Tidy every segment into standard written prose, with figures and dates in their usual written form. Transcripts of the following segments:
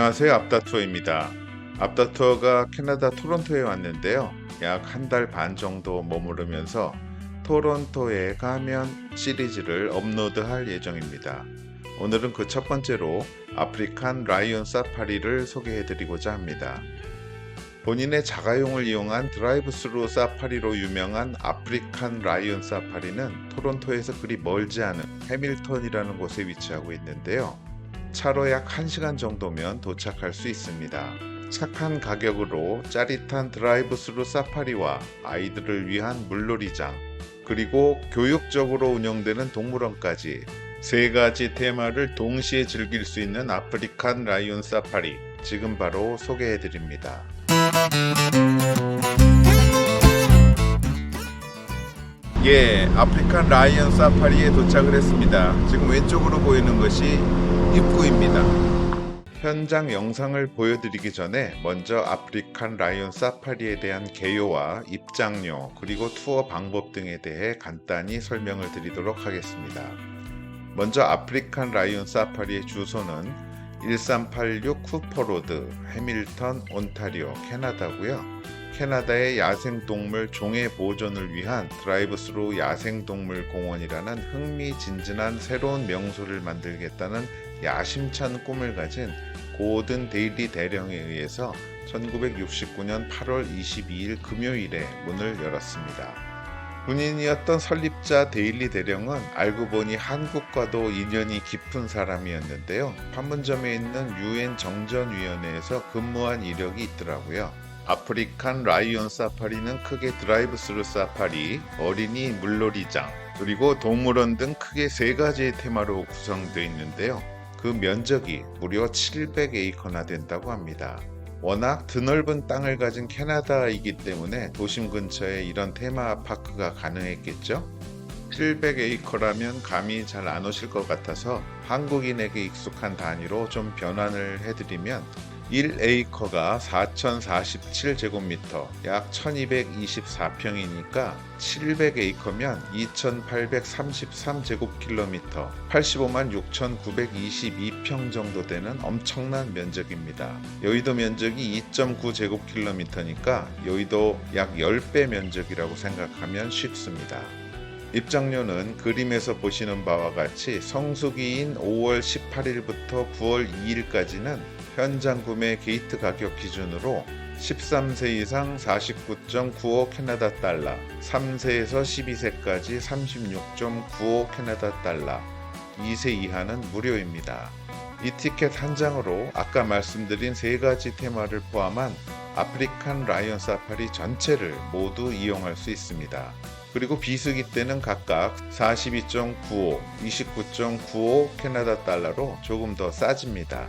안녕하세요. 앞다투어입니다. 앞다투어가 캐나다 토론토에 왔는데요. 약 한 달 반 정도 머무르면서 토론토에 가면 시리즈를 업로드할 예정입니다. 오늘은 그 첫 번째로 아프리칸 라이온 사파리를 소개해드리고자 합니다. 본인의 자가용을 이용한 드라이브 스루 사파리로 유명한 아프리칸 라이온 사파리는 토론토에서 그리 멀지 않은 해밀턴이라는 곳에 위치하고 있는데요. 차로 약 1시간 정도면 도착할 수 있습니다. 착한 가격으로 짜릿한 드라이브 스루 사파리와 아이들을 위한 물놀이장, 그리고 교육적으로 운영되는 동물원까지 세 가지 테마를 동시에 즐길 수 있는 아프리칸 라이온 사파리, 지금 바로 소개해 드립니다. 아프리칸 라이온 사파리에 도착을 했습니다. 지금 왼쪽으로 보이는 것이 입구입니다. 현장 영상을 보여드리기 전에 먼저 아프리칸 라이온 사파리에 대한 개요와 입장료, 그리고 투어 방법 등에 대해 간단히 설명을 드리도록 하겠습니다. 먼저 아프리칸 라이온 사파리의 주소는 1386 쿠퍼로드, 해밀턴, 온타리오, 캐나다고요. 캐나다의 야생동물 종해 보존을 위한 드라이브 스루 야생동물 공원이라는 흥미진진한 새로운 명소를 만들겠다는 야심찬 꿈을 가진 고든 데일리 대령에 의해서 1969년 8월 22일 금요일에 문을 열었습니다. 군인이었던 설립자 데일리 대령은 알고 보니 한국과도 인연이 깊은 사람이었는데요. 판문점에 있는 UN 정전위원회에서 근무한 이력이 있더라고요. 아프리칸 라이온 사파리는 크게 드라이브 스루 사파리, 어린이 물놀이장, 그리고 동물원 등 크게 세 가지의 테마로 구성되어 있는데요. 그 면적이 무려 700에이커나 된다고 합니다. 워낙 드넓은 땅을 가진 캐나다이기 때문에 도심 근처에 이런 테마파크가 가능했겠죠? 700에이커라면 감이 잘 안 오실 것 같아서 한국인에게 익숙한 단위로 좀 변환을 해드리면 1에이커가 4047제곱미터, 약 1224평이니까 700에이커면 2833제곱킬로미터, 85만 6922평 정도 되는 엄청난 면적입니다. 여의도 면적이 2.9제곱킬로미터니까 여의도 약 10배 면적이라고 생각하면 쉽습니다. 입장료는 그림에서 보시는 바와 같이 성수기인 5월 18일부터 9월 2일까지는 현장 구매 게이트 가격 기준으로 13세 이상 49.95 캐나다 달러, 3세에서 12세까지 36.95 캐나다 달러, 2세 이하는 무료입니다. 이 티켓 한 장으로 아까 말씀드린 세 가지 테마를 포함한 아프리칸 라이온 사파리 전체를 모두 이용할 수 있습니다. 그리고 비수기 때는 각각 42.95, 29.95 캐나다 달러로 조금 더 싸집니다.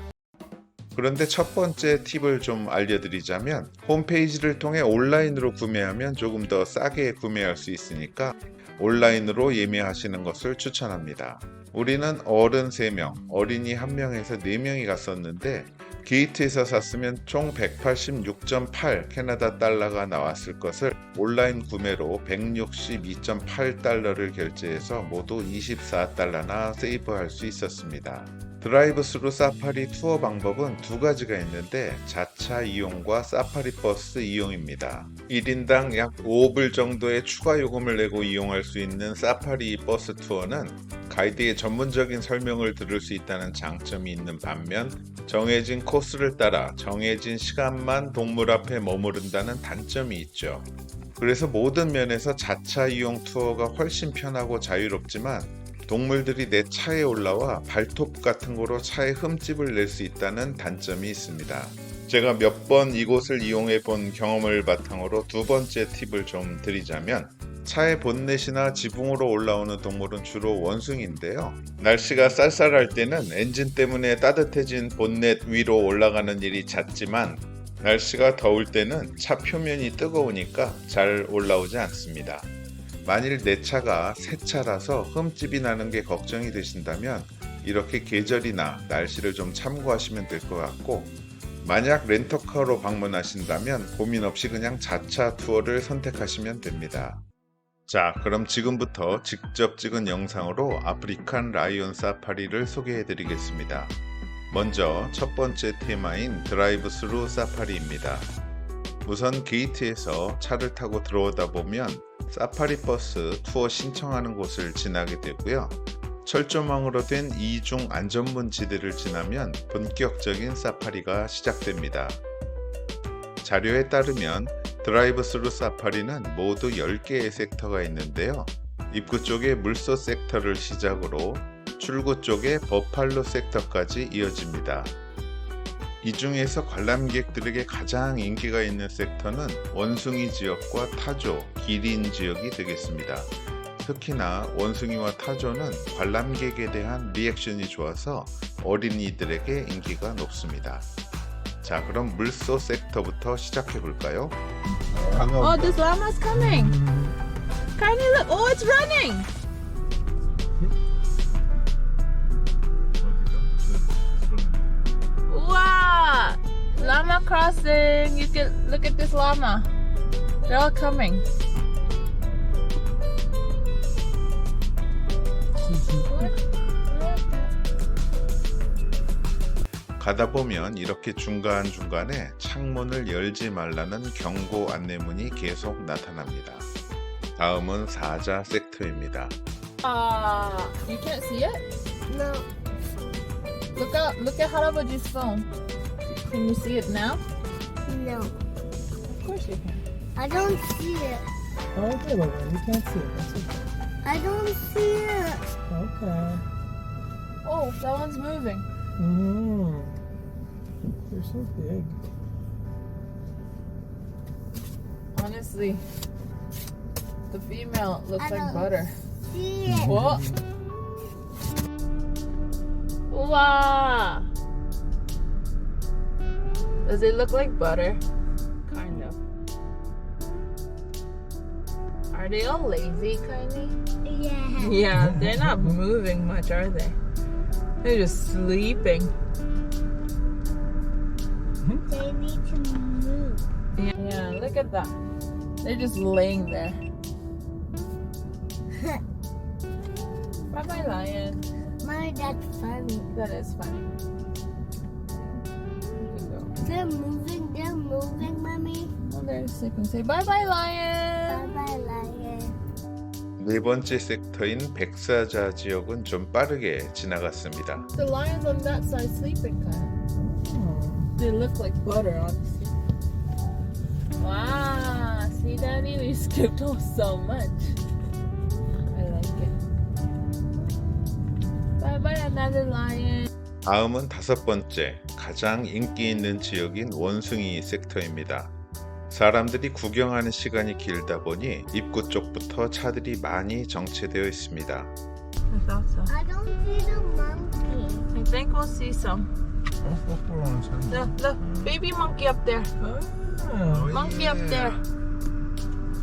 그런데 첫 번째 팁을 좀 알려드리자면 홈페이지를 통해 온라인으로 구매하면 조금 더 싸게 구매할 수 있으니까 온라인으로 예매하시는 것을 추천합니다. 우리는 어른 3명, 어린이 1명에서 4명이 갔었는데 게이트에서 샀으면 총 186.8 캐나다 달러가 나왔을 것을 온라인 구매로 162.8달러를 결제해서 모두 24달러나 세이브할 수 있었습니다. 드라이브 스루 사파리 투어 방법은 두 가지가 있는데 자차 이용과 사파리 버스 이용입니다. 1인당 약 5불 정도의 추가 요금을 내고 이용할 수 있는 사파리 버스 투어는 가이드의 전문적인 설명을 들을 수 있다는 장점이 있는 반면 정해진 코스를 따라 정해진 시간만 동물 앞에 머무른다는 단점이 있죠. 그래서 모든 면에서 자차 이용 투어가 훨씬 편하고 자유롭지만 동물들이 내 차에 올라와 발톱 같은 거로 차에 흠집을 낼 수 있다는 단점이 있습니다. 제가 몇 번 이곳을 이용해 본 경험을 바탕으로 두 번째 팁을 좀 드리자면 차의 본넷이나 지붕으로 올라오는 동물은 주로 원숭이인데요. 날씨가 쌀쌀할 때는 엔진 때문에 따뜻해진 본넷 위로 올라가는 일이 잦지만 날씨가 더울 때는 차 표면이 뜨거우니까 잘 올라오지 않습니다. 만일 내 차가 새 차라서 흠집이 나는 게 걱정이 되신다면 이렇게 계절이나 날씨를 좀 참고하시면 될 것 같고, 만약 렌터카로 방문하신다면 고민 없이 그냥 자차 투어를 선택하시면 됩니다. 자, 그럼 지금부터 직접 찍은 영상으로 아프리칸 라이온 사파리를 소개해 드리겠습니다. 먼저 첫 번째 테마인 드라이브 스루 사파리입니다. 우선 게이트에서 차를 타고 들어오다 보면 사파리 버스 투어 신청하는 곳을 지나게 되고요. 철조망으로 된 이중 안전문 지대를 지나면 본격적인 사파리가 시작됩니다. 자료에 따르면 드라이브 스루 사파리는 모두 10개의 섹터가 있는데요. 입구 쪽에 물소 섹터를 시작으로 출구 쪽에 버팔로 섹터까지 이어집니다. 이 중에서 관람객들에게 가장 인기가 있는 섹터는 원숭이 지역과 타조, 기린 지역이 되겠습니다. 특히나 원숭이와 타조는 관람객에 대한 리액션이 좋아서 어린이들에게 인기가 높습니다. 자, 그럼 물소 섹터부터 시작해 볼까요? Oh, this llama's coming. Kindly look. Oh, it's running. Wow. Llama crossing. You can look at this llama. They're all coming. 가다 보면 이렇게 중간중간에 창문을 열지 말라는 경고 안내문이 계속 나타납니다. 다음은 사자 섹터입니다. You can't see it? No, Look at 할아버지's phone. Can you see it now? no. Of course you can. I don't see it. Okay, but you can't see it. That's okay. I don't see it. Okay. Oh, that one's moving. They're so big. Honestly, the female looks I like don't butter. See it. Whoa. Wow. Does it look like butter? Kind of. Are they all lazy, Kylie? Yeah. Yeah, they're not moving much, are they? They're just sleeping. They need to move. Yeah, look at that. They're just laying there. Bye bye, lion. Mommy, that's funny. That is funny. You can go. They're moving, Mommy. Oh, they're sleeping. Say bye bye, lion. Bye-bye, lion. 네 번째 섹터인 백사자 지역은 좀 빠르게 지나갔습니다. The lions on that side sleeping, kind of. They look like butter, honestly. Wow, see, Daddy, we skipped off so much. I like it. Bye bye, another lion. 다음은 다섯 번째, 가장 인기 있는 지역인 원숭이 섹터입니다. 사람들이 구경하는 시간이 길다 보니 입구 쪽부터 차들이 많이 정체되어 있습니다. I thought so. I don't see the monkey. I think we'll see some. Look, baby monkey up there. Monkey up there.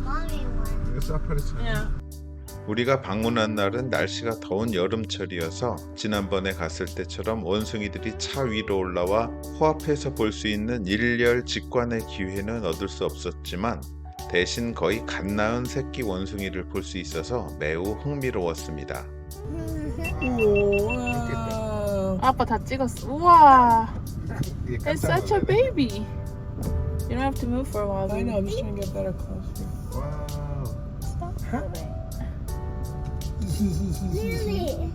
Mommy one. Yeah. 우리가 방문한 날은 날씨가 더운 여름철이어서 지난번에 갔을 때처럼 원숭이들이 차 위로 올라와 코앞에서 볼 수 있는 일렬 직관의 기회는 얻을 수 없었지만 대신 거의 갓 낳은 새끼 원숭이를 볼 수 있어서 매우 흥미로웠습니다. 우와. 아빠 다 찍었어. 우와. It's such a baby. You don't have to move for a while. I know, I'm just trying to get better close. Stop. Lily.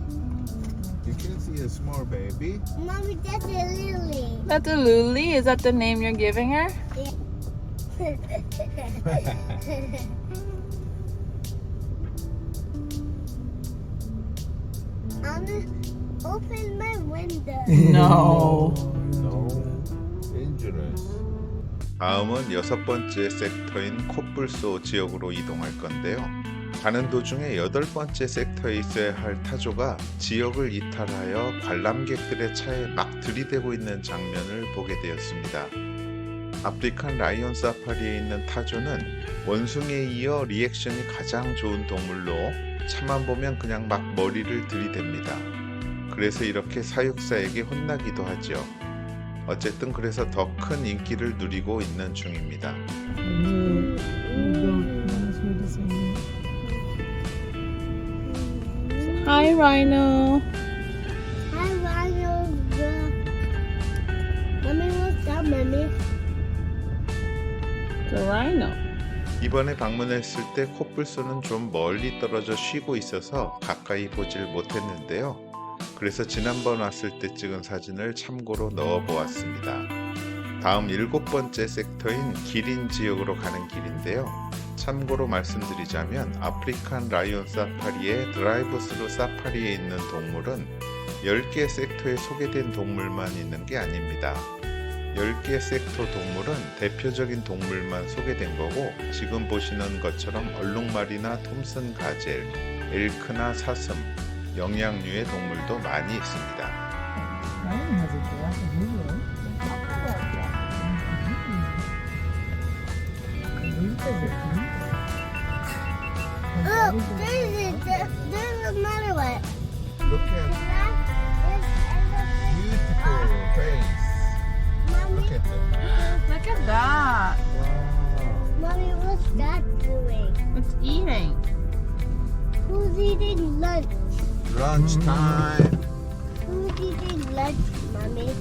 You can see a small baby. Mommy, that's a lily. That's a Luli. Is that the name you're giving her? I'm gonna open my window. No. No. Dangerous. 다음은 여섯 번째 섹터인 코뿔소 지역으로 이동할 건데요. 가는 도중에 여덟 번째 섹터에 있어야 할 타조가 지역을 이탈하여 관람객들의 차에 막 들이대고 있는 장면을 보게 되었습니다. 아프리칸 라이온 사파리에 있는 타조는 원숭이에 이어 리액션이 가장 좋은 동물로 차만 보면 그냥 막 머리를 들이댑니다. 그래서 이렇게 사육사에게 혼나기도 하죠. 어쨌든 그래서 더 큰 인기를 누리고 있는 중입니다. Hi, Rhino. Hi, Rhino. The rhino. 이번에 방문했을 때 코뿔소는 좀 멀리 떨어져 쉬고 있어서 가까이 보질 못했는데요. 그래서 지난번 왔을 때 찍은 사진을 참고로 넣어 보았습니다. 다음 7번째 섹터인 기린 지역으로 가는 길인데요. 참고로 말씀드리자면 아프리칸 라이온 사파리의 드라이브 스루 사파리에 있는 동물은 10개 섹터에 소개된 동물만 있는 게 아닙니다. 10개 섹터 동물은 대표적인 동물만 소개된 거고, 지금 보시는 것처럼 얼룩말이나 톰슨 가젤, 엘크나 사슴, 영양류의 동물도 많이 있습니다. Lion has a glass of window. Oh, there's another one. Look at beautiful face. Look at that. Look at that. Wow. Mommy, what's that doing? It's eating. Who's eating lunch? Lunchtime. Who's eating lunch, Mommy?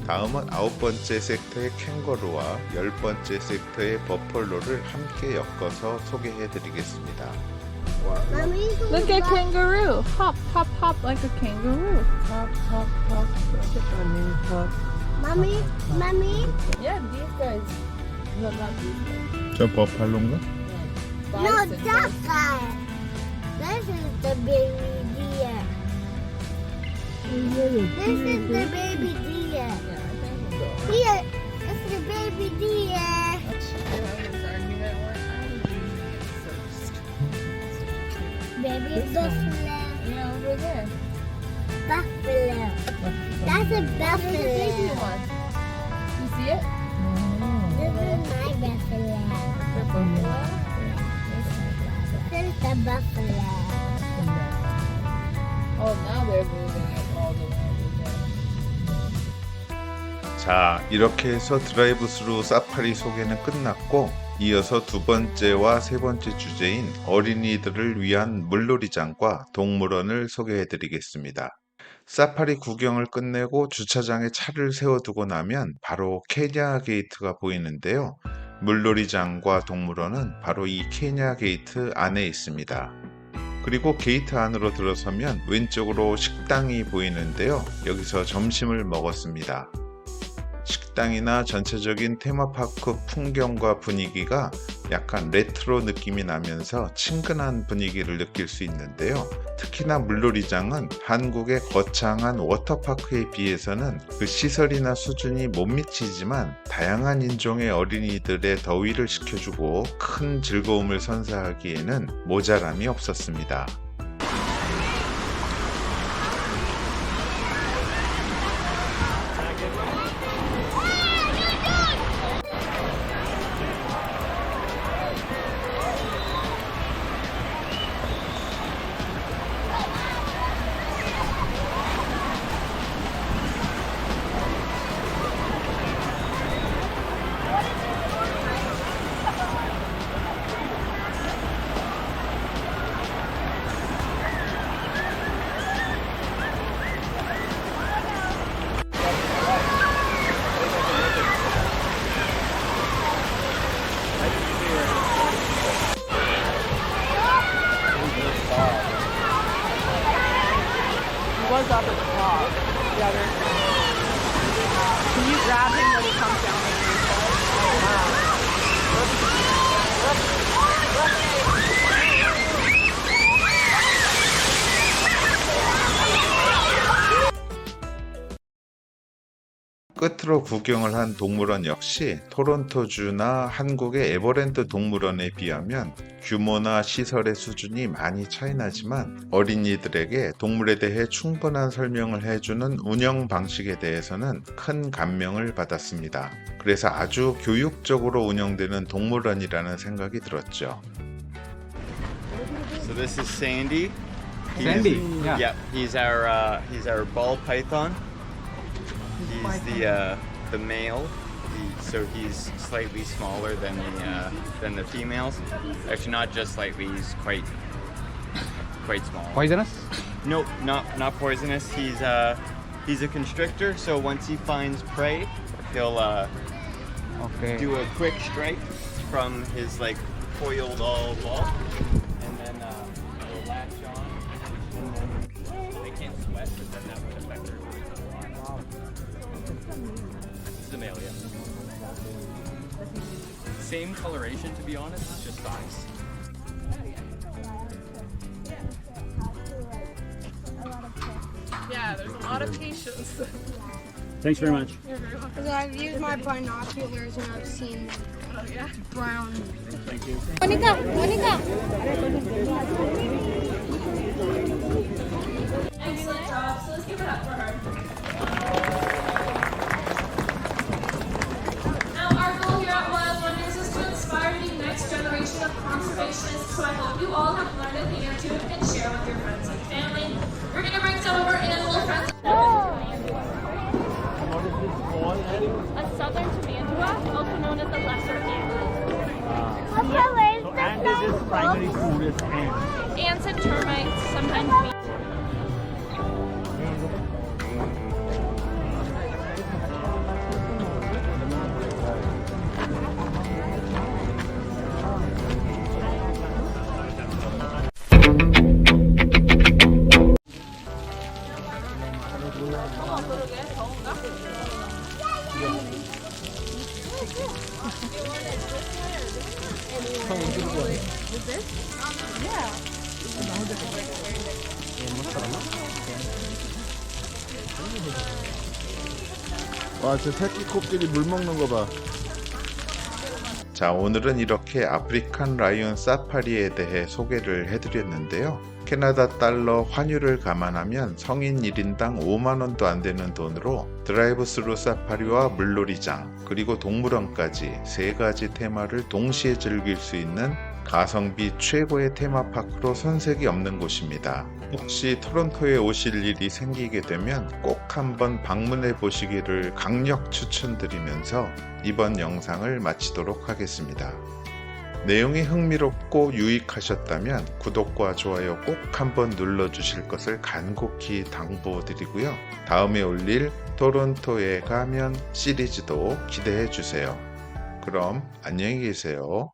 다음은 9번째 섹터의 캥거루와 10번째 섹터의 버펄로를 함께 엮어서 소개해 드리겠습니다. Mommy, who's Look at that? kangaroo. Hop, hop, hop like a kangaroo. Hop, hop, hop. Look at Mommy. Hop. Mommy, Mommy. Yeah, these guys. No, not these guys. 저 버팔로인가? No, that guy. This is the baby deer. This is the baby deer. Here, this is the baby deer. Baby buffalo. Yeah, over there. Buffalo. That's a Baby buffalo. one. You see it? This is my buffalo. This is the buffalo. Oh, now they're moving it all the way over there. 자, 이렇게 해서 드라이브 스루 사파리 소개는 끝났고, 이어서 두 번째와 세 번째 주제인 어린이들을 위한 물놀이장과 동물원을 소개해 드리겠습니다. 사파리 구경을 끝내고 주차장에 차를 세워두고 나면 바로 케냐 게이트가 보이는데요. 물놀이장과 동물원은 바로 이 케냐 게이트 안에 있습니다. 그리고 게이트 안으로 들어서면 왼쪽으로 식당이 보이는데요. 여기서 점심을 먹었습니다. 식당이나 전체적인 테마파크 풍경과 분위기가 약간 레트로 느낌이 나면서 친근한 분위기를 느낄 수 있는데요. 특히나 물놀이장은 한국의 거창한 워터파크에 비해서는 그 시설이나 수준이 못 미치지만 다양한 인종의 어린이들의 더위를 식혀주고 큰 즐거움을 선사하기에는 모자람이 없었습니다. Was up at the top. Yeah, can you grab him when he comes down? 끝으로 구경을 한 동물원 역시 토론토주나 한국의 에버랜드 동물원에 비하면 규모나 시설의 수준이 많이 차이나지만 어린이들에게 동물에 대해 충분한 설명을 해주는 운영 방식에 대해서는 큰 감명을 받았습니다. 그래서 아주 교육적으로 운영되는 동물원이라는 생각이 들었죠. So this is Sandy. Sandy, yeah. Yeah, he's our ball python. He's the male. So he's slightly smaller than the females. Actually, not just slightly. He's quite small. Poisonous? Nope, not poisonous. He's a constrictor. So once he finds prey, he'll Okay. do a quick strike from his like coiled all ball, and then they'll latch on, and then they can't sweat, but then that would affect their growth a lot. This is a male, yeah. Same coloration, to be honest, it's just size. Yeah, there's a lot of patience. Thanks very much. Because I've used my binoculars and I've seen brown. Thank you. Monica, Monica. Excellent job. So let's give it up for her. Now, our goal here at Wild Wonders is to inspire the next generation of conservationists. So I hope you all have learned a thing or two and share with your friends and family. We're going to bring some of our animal friends. A southern tarantula, also known as the lesser ant. And This is primary food is ants. Ants and termites sometimes be 와, 저 새끼 코끼리 물 먹는 거 봐. 자, 오늘은 이렇게 아프리칸 라이온 사파리에 대해 소개를 해드렸는데요. 캐나다 달러 환율을 감안하면 성인 1인당 5만원도 안 되는 돈으로 드라이브 스루 사파리와 물놀이장, 그리고 동물원까지 3가지 테마를 동시에 즐길 수 있는 가성비 최고의 테마파크로 손색이 없는 곳입니다. 혹시 토론토에 오실 일이 생기게 되면 꼭 한번 방문해 보시기를 강력 추천드리면서 이번 영상을 마치도록 하겠습니다. 내용이 흥미롭고 유익하셨다면 구독과 좋아요 꼭 한번 눌러주실 것을 간곡히 당부드리고요. 다음에 올릴 토론토에 가면 시리즈도 기대해 주세요. 그럼 안녕히 계세요.